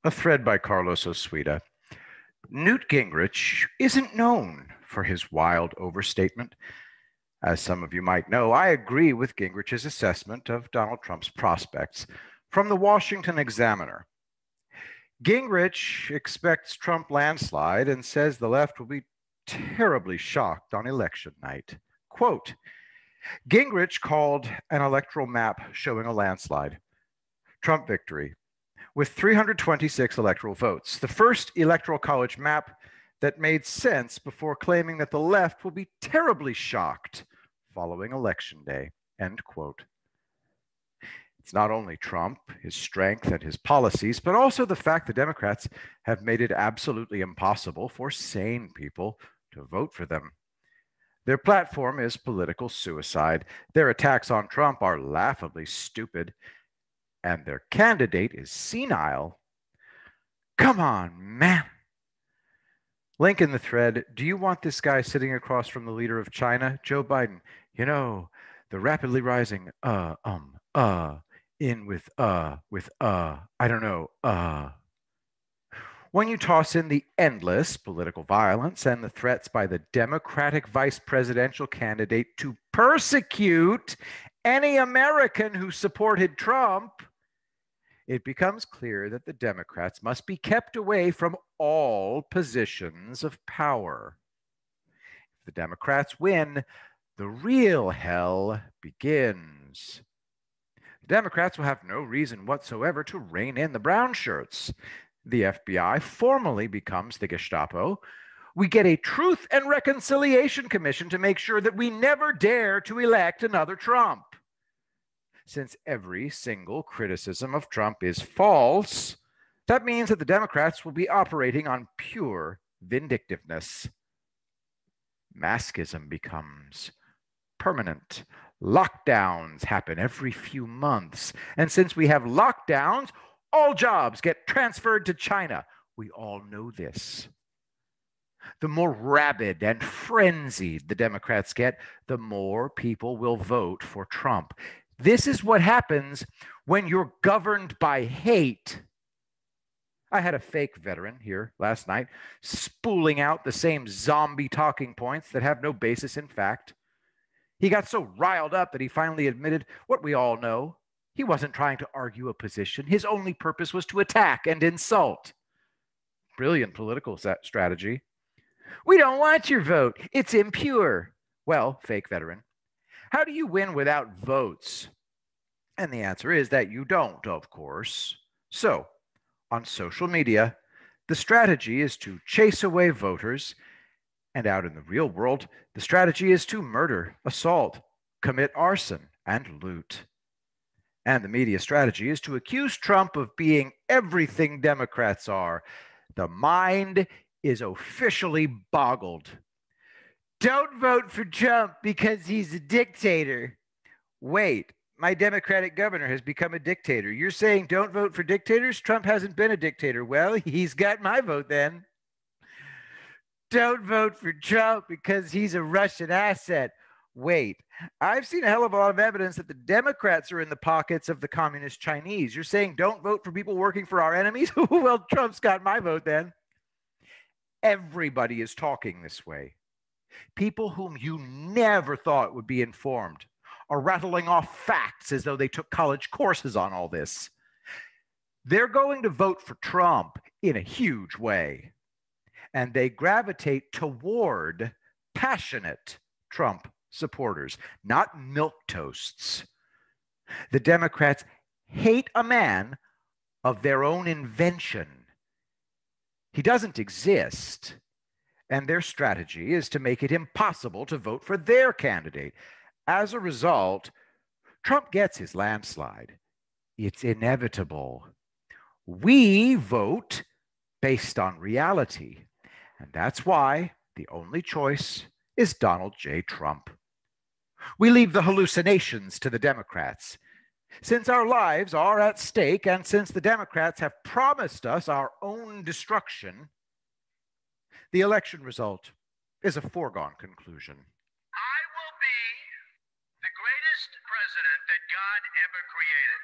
A thread by Carlos Osuita. Newt Gingrich isn't known for his wild overstatement. As some of you might know, I agree with Gingrich's assessment of Donald Trump's prospects from the Washington Examiner. Gingrich expects Trump landslide and says the left will be terribly shocked on election night. Quote, Gingrich called an electoral map showing a landslide. Trump victory with 326 electoral votes, the first electoral college map that made sense before claiming that the left will be terribly shocked following election day, end quote. It's not only Trump, his strength, and his policies, but also the fact the Democrats have made it absolutely impossible for sane people to vote for them. Their platform is political suicide. Their attacks on Trump are laughably stupid, and their candidate is senile. Come on, man. Link in the thread. Do you want this guy sitting across from the leader of China, Joe Biden? You know, the rapidly rising in with I don't know, When you toss in the endless political violence and the threats by the Democratic vice presidential candidate to persecute any American who supported Trump, it becomes clear that the Democrats must be kept away from all positions of power. If the Democrats win, the real hell begins. The Democrats will have no reason whatsoever to rein in the brown shirts. The FBI formally becomes the Gestapo. We get a Truth and Reconciliation Commission to make sure that we never dare to elect another Trump. Since every single criticism of Trump is false, that means that the Democrats will be operating on pure vindictiveness. Mascism becomes permanent. Lockdowns happen every few months. And since we have lockdowns, all jobs get transferred to China. We all know this. The more rabid and frenzied the Democrats get, the more people will vote for Trump. This is what happens when you're governed by hate. I had a fake veteran here last night spooling out the same zombie talking points that have no basis in fact. He got so riled up that he finally admitted what we all know. He wasn't trying to argue a position. His only purpose was to attack and insult. Brilliant political strategy. We don't want your vote. It's impure. Well, fake veteran, how do you win without votes? And the answer is that you don't, of course. So, on social media, the strategy is to chase away voters, and out in the real world, the strategy is to murder, assault, commit arson, and loot. And the media strategy is to accuse Trump of being everything Democrats are. The mind is officially boggled. Don't vote for Trump because he's a dictator. Wait, my Democratic governor has become a dictator. You're saying don't vote for dictators? Trump hasn't been a dictator. Well, he's got my vote then. Don't vote for Trump because he's a Russian asset. Wait, I've seen a hell of a lot of evidence that the Democrats are in the pockets of the communist Chinese. You're saying don't vote for people working for our enemies? Well, Trump's got my vote then. Everybody is talking this way. People whom you never thought would be informed are rattling off facts as though they took college courses on all this. They're going to vote for Trump in a huge way, and they gravitate toward passionate Trump supporters, not milquetoasts. The Democrats hate a man of their own invention. He doesn't exist, and their strategy is to make it impossible to vote for their candidate. As a result, Trump gets his landslide. It's inevitable. We vote based on reality, and that's why the only choice is Donald J. Trump. We leave the hallucinations to the Democrats. Since our lives are at stake, and since the Democrats have promised us our own destruction, the election result is a foregone conclusion. I will be the greatest president that God ever created.